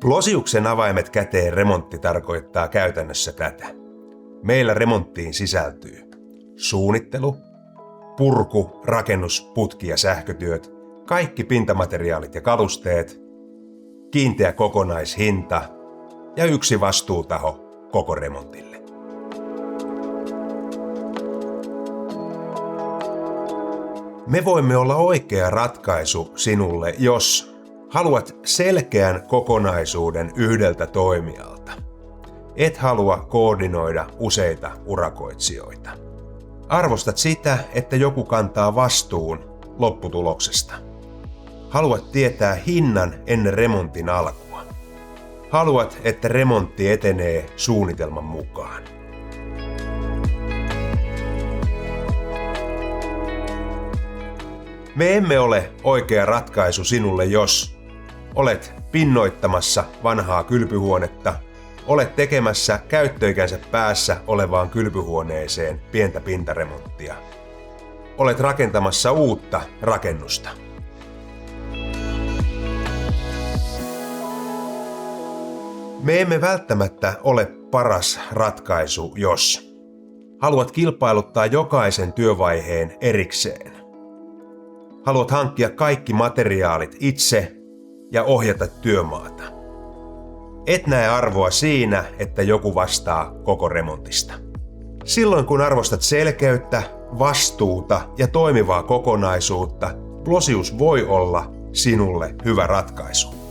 Plosiuksen avaimet käteen remontti tarkoittaa käytännössä tätä. Meillä remonttiin sisältyy suunnittelu, purku, rakennus, putki ja sähkötyöt, kaikki pintamateriaalit ja kalusteet, kiinteä kokonaishinta ja yksi vastuutaho koko remontille. Me voimme olla oikea ratkaisu sinulle, jos haluat selkeän kokonaisuuden yhdeltä toimijalta. Et halua koordinoida useita urakoitsijoita. Arvostat sitä, että joku kantaa vastuun lopputuloksesta. Haluat tietää hinnan ennen remontin alkua. Haluat, että remontti etenee suunnitelman mukaan. Me emme ole oikea ratkaisu sinulle, jos olet pinnoittamassa vanhaa kylpyhuonetta, olet tekemässä käyttöikänsä päässä olevaan kylpyhuoneeseen pientä pintaremonttia. Olet rakentamassa uutta rakennusta. Me emme välttämättä ole paras ratkaisu, jos haluat kilpailuttaa jokaisen työvaiheen erikseen. Haluat hankkia kaikki materiaalit itse ja ohjata työmaata. Et näe arvoa siinä, että joku vastaa koko remontista. Silloin kun arvostat selkeyttä, vastuuta ja toimivaa kokonaisuutta, Plosius voi olla sinulle hyvä ratkaisu.